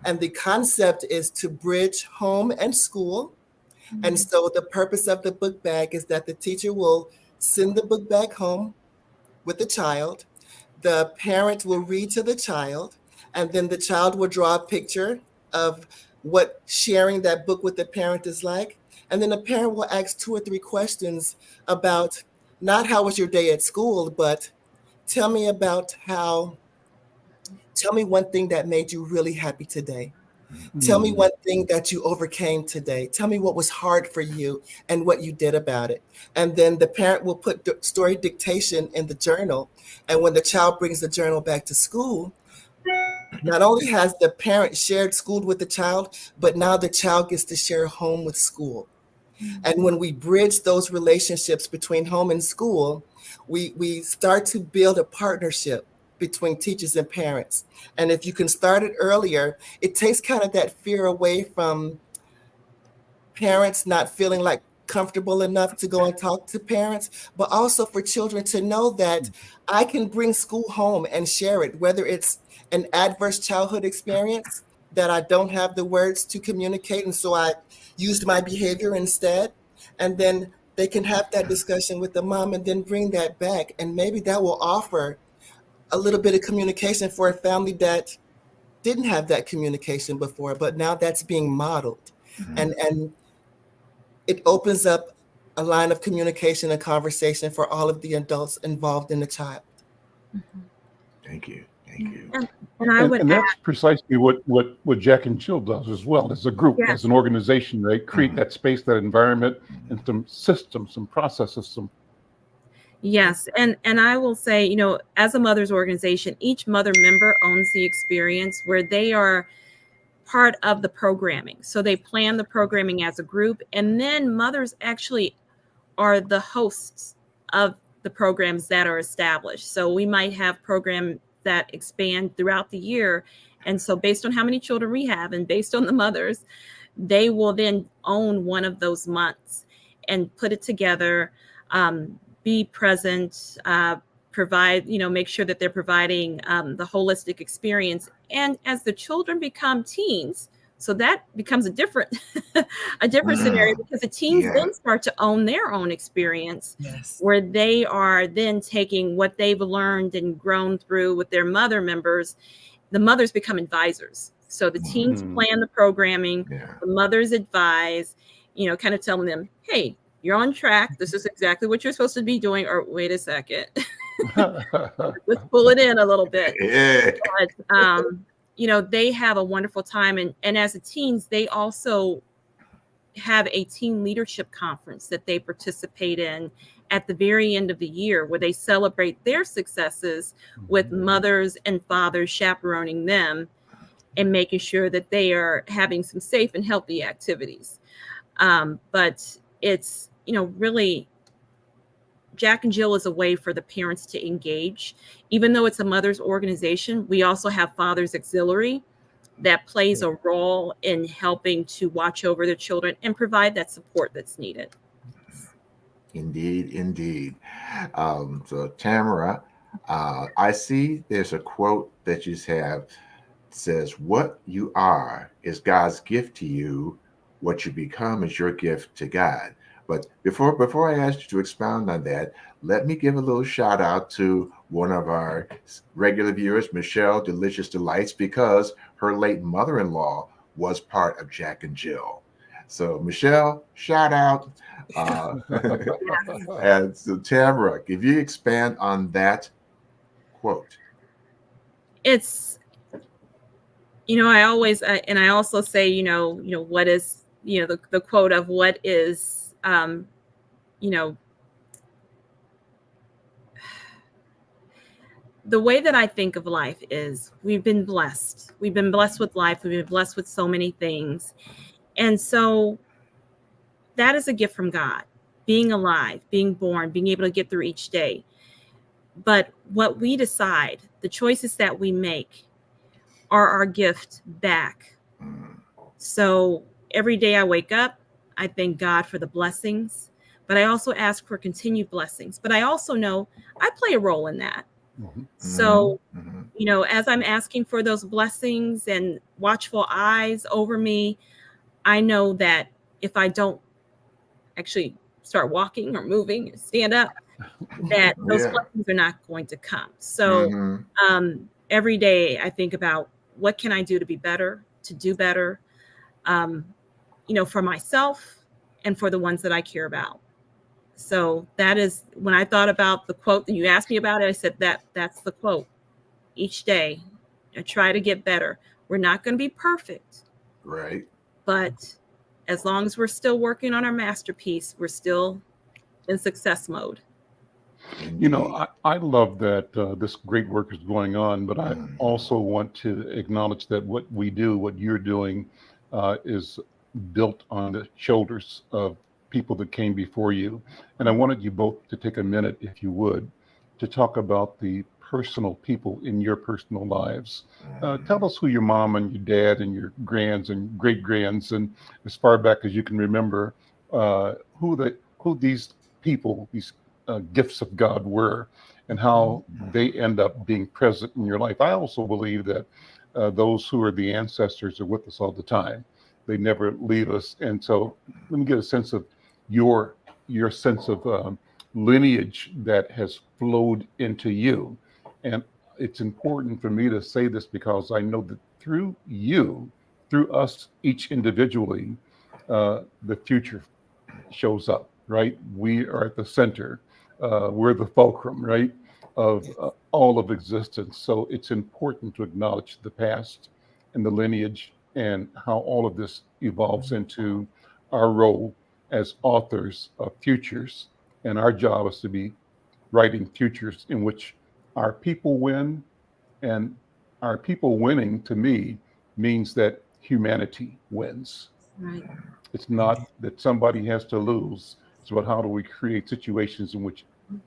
And the concept is to bridge home and school. Mm-hmm. And so the purpose of the book bag is that the teacher will send the book bag home with the child. The parent will read to the child, and then the child will draw a picture of what sharing that book with the parent is like. And then the parent will ask 2 or 3 questions about not how was your day at school, but tell me one thing that made you really happy today. Tell me one thing that you overcame today. Tell me what was hard for you and what you did about it. And then the parent will put story dictation in the journal. And when the child brings the journal back to school, not only has the parent shared school with the child, but now the child gets to share home with school. And when we bridge those relationships between home and school, we start to build a partnership between teachers and parents. And if you can start it earlier, it takes kind of that fear away from parents not feeling like comfortable enough to go and talk to parents, but also for children to know that I can bring school home and share it, whether it's an adverse childhood experience that I don't have the words to communicate, and so I used my behavior instead. And then they can have that discussion with the mom and then bring that back. And maybe that will offer a little bit of communication for a family that didn't have that communication before, but now that's being modeled. Mm-hmm. And it opens up a line of communication and conversation for all of the adults involved in the child. Mm-hmm. Thank you. Thank you. And that's precisely what Jack and Jill does as well, as a group, yes, as an organization. They create that space, that environment, and some systems, some processes, Yes. And I will say, as a mother's organization, each mother member owns the experience where they are part of the programming. So they plan the programming as a group, and then mothers actually are the hosts of the programs that are established. So we might have programs that expand throughout the year. And so based on how many children we have and based on the mothers, they will then own one of those months and put it together, be present, provide, make sure that they're providing the holistic experience. And as the children become teens, so that becomes a different scenario, because the teens then start to own their own experience, where they are then taking what they've learned and grown through with their mother members. The mothers become advisors. So the teens plan the programming, the mothers advise, kind of telling them, hey, you're on track. This is exactly what you're supposed to be doing. Or wait a second, let's pull it in a little bit. But, they have a wonderful time. And as a teens, they also have a teen leadership conference that they participate in at the very end of the year, where they celebrate their successes with mothers and fathers chaperoning them and making sure that they are having some safe and healthy activities. But it's, really, Jack and Jill is a way for the parents to engage. Even though it's a mother's organization, we also have Father's Auxiliary that plays a role in helping to watch over their children and provide that support that's needed. Indeed, indeed. So Tamara, I see there's a quote that you have. It says, what you are is God's gift to you. What you become is your gift to God. But before I ask you to expound on that, let me give a little shout out to one of our regular viewers, Michelle Delicious Delights, because her late mother-in-law was part of Jack and Jill. So Michelle, shout out. And so Tamara, if you expand on that quote. It's, I always, and I also say, what is, the quote of what is, the way that I think of life is we've been blessed. We've been blessed with life. We've been blessed with so many things. And so that is a gift from God, being alive, being born, being able to get through each day. But what we decide, the choices that we make, are our gift back. So every day I wake up, I thank God for the blessings, but I also ask for continued blessings. But I also know I play a role in that. So, as I'm asking for those blessings and watchful eyes over me, I know that if I don't actually start walking or moving, stand up, that those blessings are not going to come. So every day I think about what can I do to be better, to do better, for myself and for the ones that I care about. So that is, when I thought about the quote that you asked me about it, I said that's the quote. Each day I try to get better. We're not going to be perfect. Right. But as long as we're still working on our masterpiece, we're still in success mode. I love that this great work is going on, but I also want to acknowledge that what we do, what you're doing, is built on the shoulders of people that came before you. And I wanted you both to take a minute, if you would, to talk about the personal people in your personal lives. Tell us who your mom and your dad and your grands and great grands, and as far back as you can remember, who these people, these gifts of God were, and how they end up being present in your life. I also believe that those who are the ancestors are with us all the time. They never leave us. And so let me get a sense of your sense of lineage that has flowed into you. And it's important for me to say this because I know that through you, through us each individually, the future shows up, right? We are at the center. We're the fulcrum, right, of all of existence. So it's important to acknowledge the past and the lineage and how all of this evolves into our role as authors of futures. And our job is to be writing futures in which our people win. And our people winning, to me, means that humanity wins. Right. It's not that somebody has to lose. It's about how do we create situations in which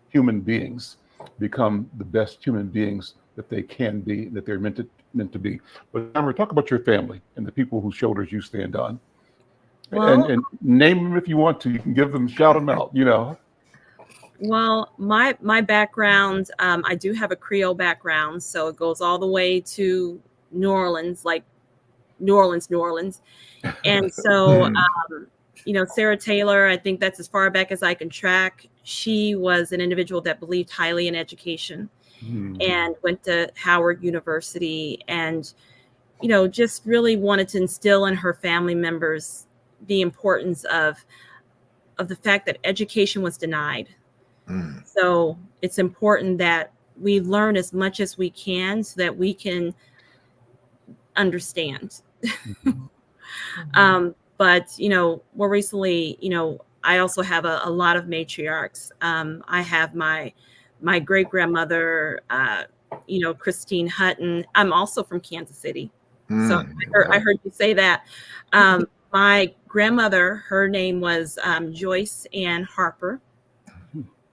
human beings become the best human beings that they can be, that they're meant to be. But Tamara, talk about your family and the people whose shoulders you stand on. Well, And name them if you want to. You can give them, shout them out, you know. Well, my background, I do have a Creole background, so it goes all the way to New Orleans, like New Orleans. And so, Sarah Taylor, I think that's as far back as I can track. She was an individual that believed highly in education and went to Howard University and, just really wanted to instill in her family members the importance of the fact that education was denied. So it's important that we learn as much as we can so that we can understand. But, more recently, I also have a lot of matriarchs. I have my great grandmother, Christine Hutton. I'm also from Kansas City. So I heard you say that. My grandmother, her name was Joyce Ann Harper.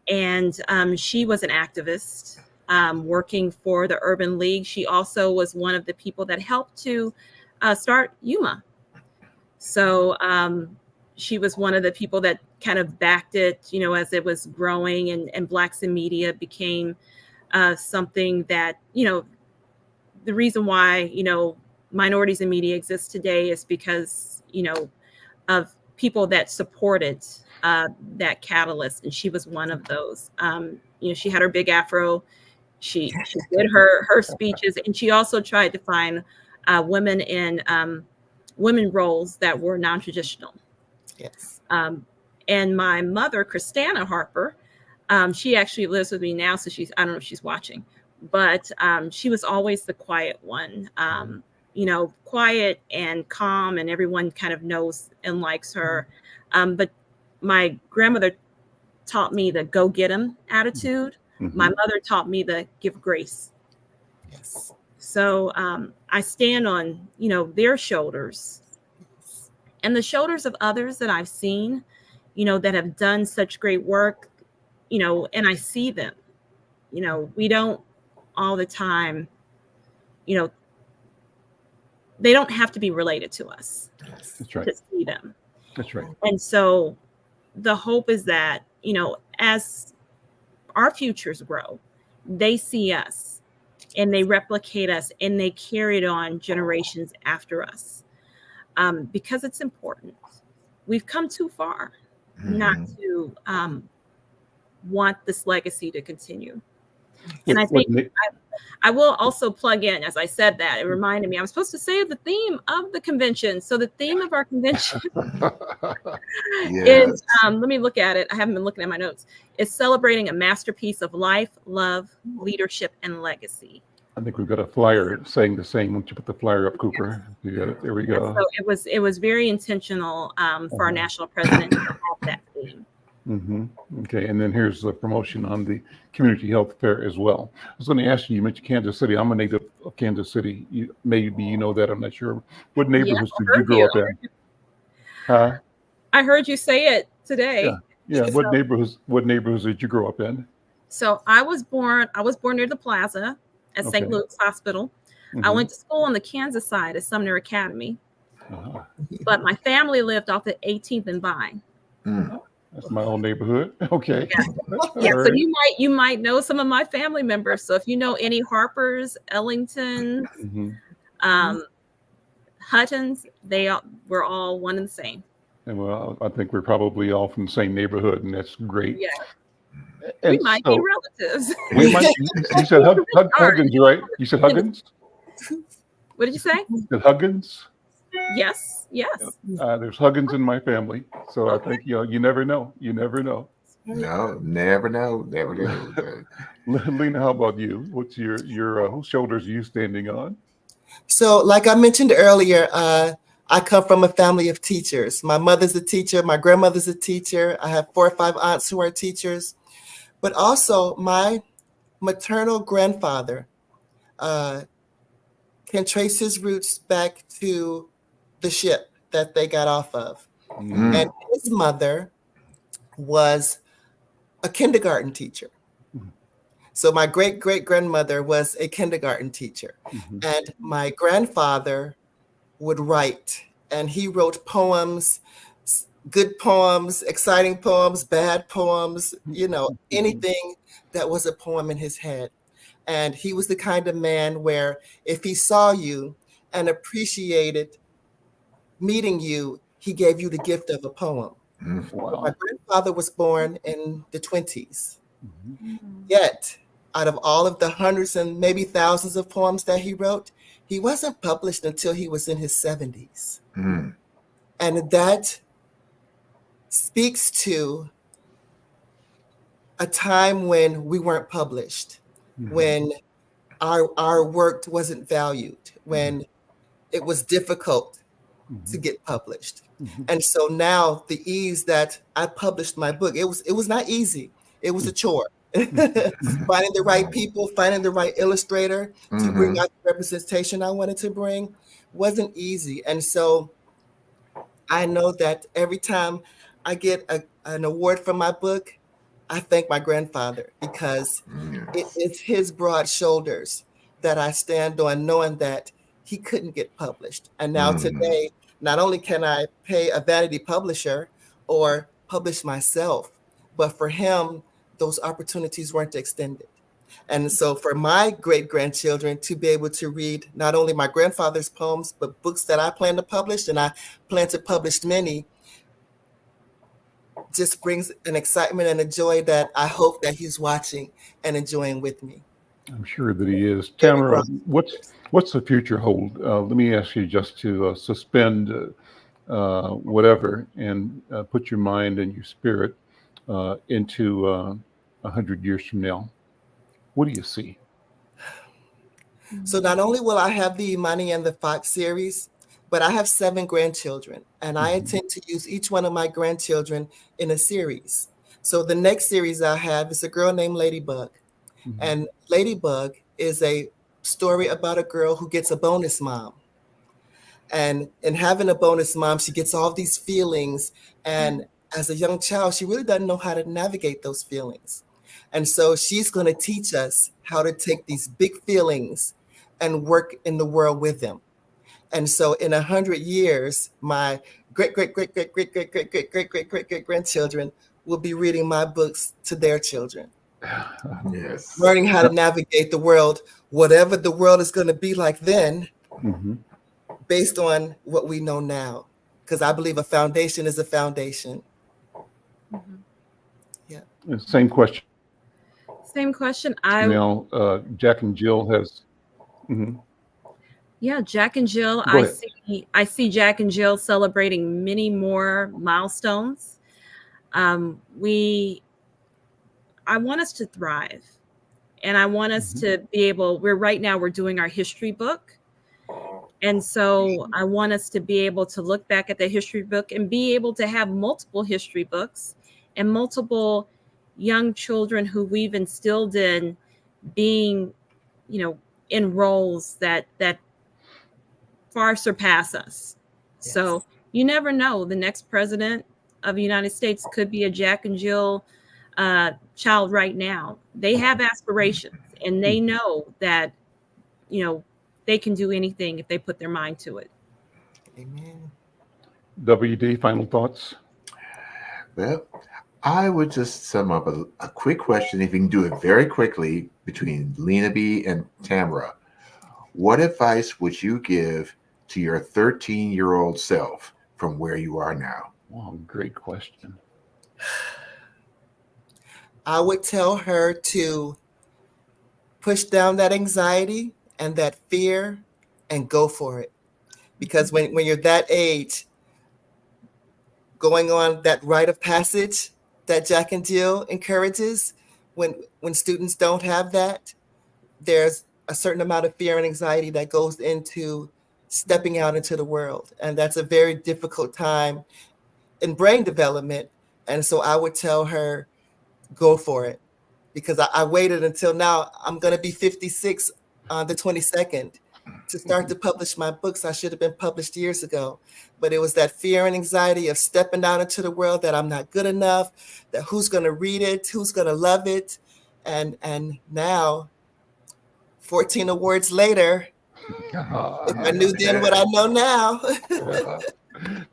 And she was an activist working for the Urban League. She also was one of the people that helped to start UMA. So she was one of the people that kind of backed it, as it was growing, and Blacks in Media became something that, the reason why, minorities in media exist today is because, of people that supported that catalyst, and she was one of those. She had her big afro. She did her speeches, and she also tried to find women in women roles that were non-traditional. Yes. And my mother, Christina Harper, she actually lives with me now, so I don't know if she's watching, but she was always the quiet one. Quiet and calm, and everyone kind of knows and likes her. But my grandmother taught me the go get 'em attitude. My mother taught me the give grace. Yes. So I stand on, their shoulders and the shoulders of others that I've seen, that have done such great work, and I see them. We don't all the time, they don't have to be related to us. That's right. To see them. That's right. And so the hope is that, as our futures grow, they see us and they replicate us and they carry it on generations after us, because it's important. We've come too far not to want this legacy to continue. And I think I will also plug in, as I said that, it reminded me, I was supposed to say the theme of the convention. So the theme of our convention is, let me look at it. I haven't been looking at my notes. It's celebrating a masterpiece of life, love, leadership, and legacy. I think we've got a flyer saying the same. Once you put the flyer up, Cooper, you got it. There we go. So it was very intentional for our national president to have that theme. Okay, and then here's the promotion on the community health fair as well. I was going to ask you, you mentioned Kansas City. I'm a native of Kansas City. Maybe you know that. I'm not sure. What neighborhoods did you grow up in? Huh? I heard you say it today. Yeah. What neighborhoods did you grow up in? So I was born near the plaza at St. Luke's Hospital. I went to school on the Kansas side at Sumner Academy, but my family lived off the 18th and Vine. That's my old neighborhood. Okay. Yeah. So you might know some of my family members. So if you know any Harpers, Ellingtons, Huttons, we're all one and the same. And well, I think we're probably all from the same neighborhood, and that's great. Yeah. And we might be relatives. You said Huggins, right? You said Huggins? What did you say? You said Huggins? Yes. There's Huggins in my family, so I think you never know. You never know. No, never know. Lena, how about you? What's your whose shoulders are you standing on? So, like I mentioned earlier, I come from a family of teachers. My mother's a teacher. My grandmother's a teacher. I have 4 or 5 aunts who are teachers. But also, my maternal grandfather can trace his roots back to the ship that they got off of. And his mother was a kindergarten teacher. Mhm. So my great-great-grandmother was a kindergarten teacher. Mhm. And my grandfather would write, and he wrote poems, good poems, exciting poems, bad poems, anything that was a poem in his head. And he was the kind of man where if he saw you and appreciated meeting you, he gave you the gift of a poem. Mm. But my Wow. grandfather was born in the 20s. Mhm. Yet, out of all of the hundreds and maybe thousands of poems that he wrote, he wasn't published until he was in his 70s. Mm. And that speaks to a time when we weren't published, Mhm. when our work wasn't valued, when it was difficult to Mhm. get published. Mhm. And so now the ease that I published my book, it was not easy. It was a chore. Finding the right people, finding the right illustrator to bring Mhm. out the representation I wanted to bring wasn't easy. And so I know that every time I get an award for my book, I thank my grandfather because it Yes. is his broad shoulders that I stand on, knowing that he couldn't get published. And now Mm. today, not only can I pay a vanity publisher or publish myself, but for him, those opportunities weren't extended. And so for my great grandchildren to be able to read not only my grandfather's poems, but books that I plan to publish, and I plan to publish many, just brings an excitement and a joy that I hope that he's watching and enjoying with me. I'm sure that he is. Very Tamara, broad. what's the future hold? Let me ask you just to suspend whatever and put your mind and your spirit into 100 years from now. What do you see? So not only will I have the Imani and The Fox series, but I have 7 grandchildren, and I Mhm. intend to use each one of my grandchildren in a series. So the next series I have is a girl named Ladybug. Mhm. And Ladybug is a story about a girl who gets a bonus mom. And in having a bonus mom, she gets all these feelings. And as a young child, she really doesn't know how to navigate those feelings. And so she's going to teach us how to take these big feelings and work in the world with them. And so in 100 years, my great, great, great, great, great, great, great, great, great, great, great, great grandchildren will be reading my books to their children, Yes. learning how to navigate the world, whatever the world is going to be like then, Mhm. based on what we know now. Because I believe a foundation is a foundation. Mhm. Same question Same question. now. Jack and Jill has. Mhm. Yeah, Jack and Jill. Go ahead. I see Jack and Jill celebrating many more milestones. We I want us to thrive, and I want us Mhm. to be able. We're doing our history book, and so I want us to be able to look back at the history book and be able to have multiple history books and multiple young children who we've instilled in being, in roles that far surpass us. So Yes. you never know. The next president of the United States could be a Jack and Jill child right now. They have aspirations and they know that, you know, they can do anything if they put their mind to it. Amen. WD, final thoughts? Well, I would just sum up a quick question, if you can do it very quickly, between Lena Bee and Tamara. What advice would you give to your 13-year-old self from where you are now? Wow, great question. I would tell her to push down that anxiety and that fear and go for it. Because when you're that age, going on that rite of passage that Jack and Jill encourages, when students don't have that, there's a certain amount of fear and anxiety that goes into stepping out into the world. And that's a very difficult time in brain development. And so I would tell her, go for it. Because I waited until now. I'm going to be 56 on the 22nd. to start to publish my books. I should have been published years ago, but it was that fear and anxiety of stepping out into the world, that I'm not good enough, that who's going to read it, who's going to love it. And now, 14 awards later, if I knew then what I know now.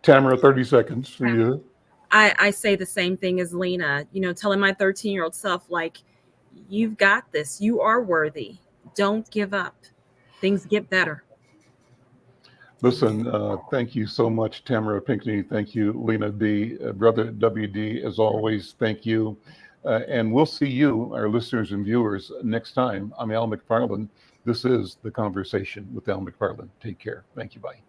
Tamara, 30 seconds for you. I say the same thing as Lena, telling my 13-year-old self, like, you've got this, you are worthy. Don't give up. Things get better. Listen, thank you so much, Tamara Pinckney. Thank you, Lena Bee. Brother WD, as always, thank you. And we'll see you, our listeners and viewers, next time. I'm Al McFarlane. This is The Conversation with Al McFarlane. Take care. Thank you. Bye.